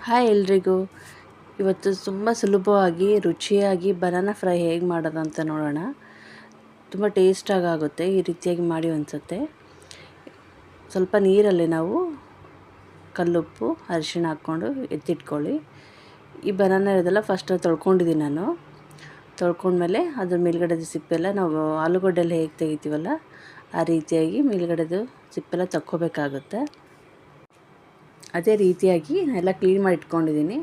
Hi ಎಲ್ರಿಗೂ. ಇವತ್ತು ತುಂಬ ಸುಲಭವಾಗಿ ರುಚಿಯಾಗಿ ಬನಾನಾ ಫ್ರೈ ಹೇಗೆ ಮಾಡೋದು ಅಂತ ನೋಡೋಣ. ತುಂಬ ಟೇಸ್ಟಾಗಿ ಆಗುತ್ತೆ. ಈ ರೀತಿಯಾಗಿ ಮಾಡಿ ಅನಿಸುತ್ತೆ. ಸ್ವಲ್ಪ ನೀರಲ್ಲಿ ನಾವು ಕಲ್ಲುಪ್ಪು ಅರಿಶಿಣ ಹಾಕ್ಕೊಂಡು ಎತ್ತಿಟ್ಕೊಳ್ಳಿ. ಈ ಬನಾನಾ ಇರೋದೆಲ್ಲ ಫಸ್ಟ್ ತೊಳ್ಕೊಂಡಿದ್ದೀನಿ ನಾನು. ತೊಳ್ಕೊಂಡ್ಮೇಲೆ ಅದ್ರ ಮೇಲ್ಗಡೆದು ಸಿಪ್ಪೆಲ್ಲ ನಾವು ಆಲೂಗಡ್ಡೆಲ್ಲ ಹೇಗೆ ತೆಗಿತೀವಲ್ಲ ಆ ರೀತಿಯಾಗಿ ಮೇಲ್ಗಡೆದು ಸಿಪ್ಪೆಲ್ಲ ತಕ್ಕೋಬೇಕಾಗುತ್ತೆ. ಅದೇ ರೀತಿಯಾಗಿ ಎಲ್ಲ ಕ್ಲೀನ್ ಮಾಡಿ ಇಟ್ಕೊಂಡಿದ್ದೀನಿ.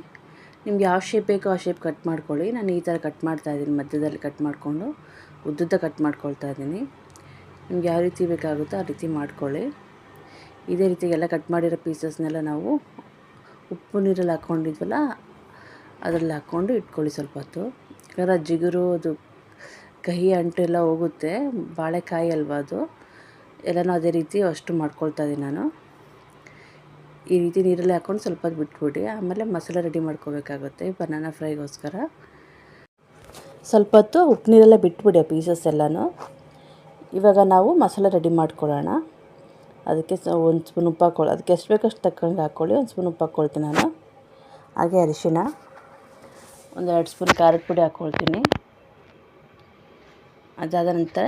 ನಿಮ್ಗೆ ಯಾವ ಶೇಪ್ ಬೇಕೋ ಆ ಶೇಪ್ ಕಟ್ ಮಾಡ್ಕೊಳ್ಳಿ. ನಾನು ಈ ಥರ ಕಟ್ ಮಾಡ್ತಾಯಿದ್ದೀನಿ, ಮಧ್ಯದಲ್ಲಿ ಕಟ್ ಮಾಡಿಕೊಂಡು ಉದ್ದುದ್ದ ಕಟ್ ಮಾಡ್ಕೊಳ್ತಾ ಇದ್ದೀನಿ. ನಿಮ್ಗೆ ಯಾವ ರೀತಿ ಬೇಕಾಗುತ್ತೋ ಆ ರೀತಿ ಮಾಡ್ಕೊಳ್ಳಿ. ಇದೇ ರೀತಿಯಾಗಿ ಎಲ್ಲ ಕಟ್ ಮಾಡಿರೋ ಪೀಸಸ್ನೆಲ್ಲ ನಾವು ಉಪ್ಪು ನೀರಲ್ಲಿ ಹಾಕ್ಕೊಂಡಿದ್ವಲ್ಲ ಅದರಲ್ಲಿ ಹಾಕ್ಕೊಂಡು ಇಟ್ಕೊಳ್ಳಿ ಸ್ವಲ್ಪ ಹೊತ್ತು. ಯಾಕಂದರೆ ಜಿಗುರು ಅದು ಕಹಿ ಅಂಟೆಲ್ಲ ಹೋಗುತ್ತೆ. ಬಾಳೆಕಾಯಿ ಅಲ್ವಾ ಅದು. ಎಲ್ಲನೂ ಅದೇ ರೀತಿ ಅಷ್ಟು ಮಾಡ್ಕೊಳ್ತಾ ಇದ್ದೀನಿ ನಾನು. ಈ ರೀತಿ ನೀರಲ್ಲಿ ಹಾಕ್ಕೊಂಡು ಸ್ವಲ್ಪ ಹೊತ್ತು ಬಿಟ್ಬಿಡಿ. ಆಮೇಲೆ ಮಸಾಲೆ ರೆಡಿ ಮಾಡ್ಕೋಬೇಕಾಗುತ್ತೆ ಬನಾನಾ ಫ್ರೈಗೋಸ್ಕರ. ಸ್ವಲ್ಪ ಹೊತ್ತು ಉಪ್ಪು ನೀರಲ್ಲೇ ಬಿಟ್ಬಿಡಿ ಆ ಪೀಸಸ್ ಎಲ್ಲನೂ. ಇವಾಗ ನಾವು ಮಸಾಲೆ ರೆಡಿ ಮಾಡ್ಕೊಳ್ಳೋಣ. ಅದಕ್ಕೆ ಒಂದು ಸ್ಪೂನ್ ಉಪ್ಪು ಹಾಕ್ಕೊಳ್ಳಿ. ಅದಕ್ಕೆ ಎಷ್ಟು ಬೇಕಷ್ಟು ತಕ್ಕಂಗೆ ಹಾಕ್ಕೊಳ್ಳಿ. ಒಂದು ಸ್ಪೂನ್ ಉಪ್ಪು ಹಾಕ್ಕೊಳ್ತೀನಿ ನಾನು. ಹಾಗೆ ಅರಿಶಿಣ, ಒಂದು 2 ಸ್ಪೂನ್ ಖಾರದ ಪುಡಿ ಹಾಕ್ಕೊಳ್ತೀನಿ. ಅದಾದ ನಂತರ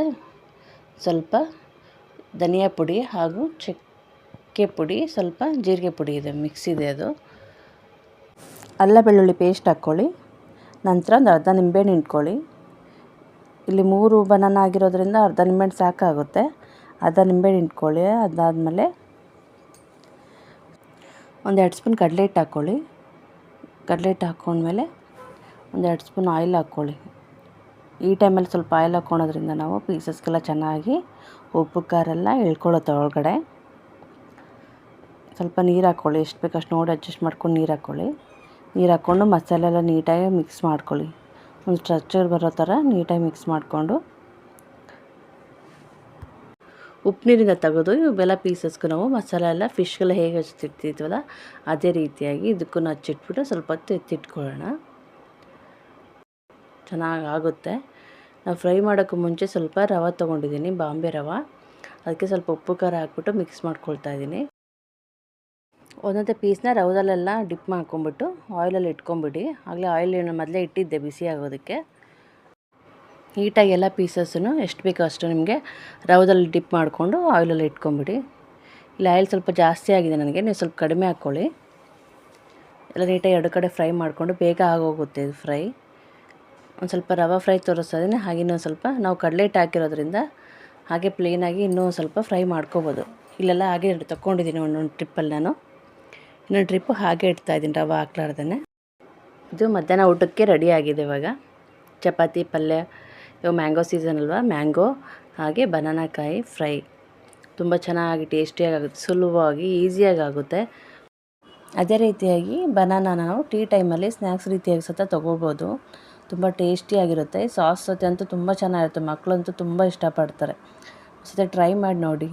ಸ್ವಲ್ಪ ಧನಿಯಾ ಪುಡಿ ಹಾಗೂ ಚಕ್ಕೆ ಪುಡಿ, ಸ್ವಲ್ಪ ಜೀರಿಗೆ ಪುಡಿ ಇದೆ, ಮಿಕ್ಸ್ ಇದೆ ಅದು. ಅಲ್ಲ ಬೆಳ್ಳುಳ್ಳಿ ಪೇಸ್ಟ್ ಹಾಕ್ಕೊಳ್ಳಿ. ನಂತರ ಒಂದು ಅರ್ಧ ನಿಂಬೆಹಣ್ಣು ಹಿಂಡ್ಕೊಳ್ಳಿ. ಇಲ್ಲಿ 3 ಬನಾನಾ ಆಗಿರೋದ್ರಿಂದ ಅರ್ಧ ನಿಂಬೆಹಣ್ಣು ಸಾಕಾಗುತ್ತೆ. ಅರ್ಧ ನಿಂಬೆಹಣ್ಣು ಹಿಂಡ್ಕೊಳ್ಳಿ. ಅದಾದಮೇಲೆ ಒಂದು 2 ಸ್ಪೂನ್ ಕಡಲೆ ಹಿಟ್ಟು ಹಾಕ್ಕೊಳ್ಳಿ. ಕಡಲೆ ಹಿಟ್ಟು ಹಾಕ್ಕೊಂಡ್ಮೇಲೆ ಒಂದು 2 ಸ್ಪೂನ್ ಆಯಿಲ್ ಹಾಕ್ಕೊಳ್ಳಿ. ಈ ಟೈಮಲ್ಲಿ ಸ್ವಲ್ಪ ಆಯಿಲ್ ಹಾಕ್ಕೊಳೋದ್ರಿಂದ ನಾವು ಪೀಸಸ್ಗೆಲ್ಲ ಚೆನ್ನಾಗಿ ಉಪ್ಪು ಖಾರ ಎಲ್ಲ ಇಳ್ಕೊಳ್ಳುತ್ತೆ ಒಳಗಡೆ. ಸ್ವಲ್ಪ ನೀರು ಹಾಕ್ಕೊಳ್ಳಿ. ಎಷ್ಟು ಬೇಕು ಅಷ್ಟು ನೋಡಿ ಅಡ್ಜಸ್ಟ್ ಮಾಡ್ಕೊಂಡು ನೀರು ಹಾಕ್ಕೊಳ್ಳಿ. ನೀರು ಹಾಕ್ಕೊಂಡು ಮಸಾಲೆ ಎಲ್ಲ ನೀಟಾಗಿ ಮಿಕ್ಸ್ ಮಾಡ್ಕೊಳ್ಳಿ. ಒಂದು ಸ್ಟ್ರಕ್ಚರ್ ಬರೋ ಥರ ನೀಟಾಗಿ ಮಿಕ್ಸ್ ಮಾಡಿಕೊಂಡು ಉಪ್ಪು ನೀರಿಂದ ತೆಗೆದು ಇವೆಲ್ಲ ಪೀಸಸ್ಗೂ ನಾವು ಮಸಾಲೆ ಎಲ್ಲ ಫಿಶ್ಗೆಲ್ಲ ಹೇಗೆ ಹಚ್ಚಿಟ್ಟಿರ್ತೀವಲ್ಲ ಅದೇ ರೀತಿಯಾಗಿ ಇದಕ್ಕೂ ಹಚ್ಚಿಟ್ಬಿಟ್ಟು ಸ್ವಲ್ಪ ಹೊತ್ತು ಎತ್ತಿಟ್ಕೊಳ್ಳೋಣ. ಚೆನ್ನಾಗಿ ಆಗುತ್ತೆ. ನಾವು ಫ್ರೈ ಮಾಡೋಕ್ಕೂ ಮುಂಚೆ ಸ್ವಲ್ಪ ರವೆ ತೊಗೊಂಡಿದ್ದೀನಿ, ಬಾಂಬೆ ರವೆ. ಅದಕ್ಕೆ ಸ್ವಲ್ಪ ಉಪ್ಪು ಖಾರ ಹಾಕ್ಬಿಟ್ಟು ಮಿಕ್ಸ್ ಮಾಡ್ಕೊಳ್ತಾ ಇದ್ದೀನಿ. ಒಂದೊಂದೇ ಪೀಸ್ನ ರವದಲ್ಲೆಲ್ಲ ಡಿಪ್ ಮಾಡ್ಕೊಂಬಿಟ್ಟು ಆಯಿಲಲ್ಲಿ ಇಟ್ಕೊಂಬಿಡಿ. ಆಗಲೇ ಆಯಿಲ್ ಮೊದಲೇ ಇಟ್ಟಿದ್ದೆ ಬಿಸಿ ಆಗೋದಕ್ಕೆ. ನೀಟಾಗಿ ಎಲ್ಲ ಪೀಸಸ್ಸನ್ನು ಎಷ್ಟು ಬೇಕೋ ಅಷ್ಟು ನಿಮಗೆ ರವದಲ್ಲಿ ಡಿಪ್ ಮಾಡಿಕೊಂಡು ಆಯಿಲಲ್ಲಿ ಇಟ್ಕೊಂಬಿಡಿ. ಇಲ್ಲಿ ಆಯಿಲ್ ಸ್ವಲ್ಪ ಜಾಸ್ತಿ ಆಗಿದೆ ನನಗೆ, ನೀವು ಸ್ವಲ್ಪ ಕಡಿಮೆ ಹಾಕ್ಕೊಳ್ಳಿ. ಎಲ್ಲ ನೀಟಾಗಿ 2 ಕಡೆ ಫ್ರೈ ಮಾಡಿಕೊಂಡು ಬೇಗ ಆಗೋಗುತ್ತೆ ಇದು ಫ್ರೈ. ಒಂದು ಸ್ವಲ್ಪ ರವೆ ಫ್ರೈ ತೋರಿಸ್ತಾ ಇದ್ದೀನಿ. ಹಾಗೆ ಇನ್ನೊಂದು ಸ್ವಲ್ಪ ನಾವು ಕಡಲೆ ಹಿಟ್ಟು ಹಾಕಿರೋದ್ರಿಂದ ಹಾಗೆ ಪ್ಲೇನಾಗಿ ಇನ್ನೂ ಸ್ವಲ್ಪ ಫ್ರೈ ಮಾಡ್ಕೋಬೋದು. ಇಲ್ಲೆಲ್ಲ ಹಾಗೆ ತಗೊಂಡಿದ್ದೀನಿ ಒಂದೊಂದು ಟ್ರಿಪ್ಪಲ್ಲಿ ನಾನು. ಇನ್ನೊಂದು ಟ್ರಿಪ್ಪು ಹಾಗೆ ಇಡ್ತಾಯಿದ್ದೀನಿ ರವೆ ಹಾಕ್ಲಾರ್ದೇ. ಇದು ಮಧ್ಯಾಹ್ನ ಊಟಕ್ಕೆ ರೆಡಿ ಆಗಿದೆ. ಇವಾಗ ಚಪಾತಿ ಪಲ್ಯ, ಇವಾಗ ಮ್ಯಾಂಗೋ ಸೀಸನ್ ಅಲ್ವಾ, ಮ್ಯಾಂಗೋ ಹಾಗೆ ಬನಾನಾಕಾಯಿ ಫ್ರೈ ತುಂಬ ಚೆನ್ನಾಗಿ ಟೇಸ್ಟಿಯಾಗಿ ಆಗುತ್ತೆ. ಸುಲಭವಾಗಿ ಈಸಿಯಾಗಿ ಆಗುತ್ತೆ. ಅದೇ ರೀತಿಯಾಗಿ ಬನಾನಾನ ನಾವು ಟೀ ಟೈಮಲ್ಲಿ ಸ್ನ್ಯಾಕ್ಸ್ ರೀತಿಯಾಗಿ ಸಹ ತೊಗೋಬೋದು. ತುಂಬ ಟೇಸ್ಟಿಯಾಗಿರುತ್ತೆ. ಸಾಸ್ ಜೊತೆ ಅಂತೂ ತುಂಬ ಚೆನ್ನಾಗಿರುತ್ತೆ. ಮಕ್ಕಳಂತೂ ತುಂಬ ಇಷ್ಟಪಡ್ತಾರೆ. ಸತಿ ಟ್ರೈ ಮಾಡಿ ನೋಡಿ.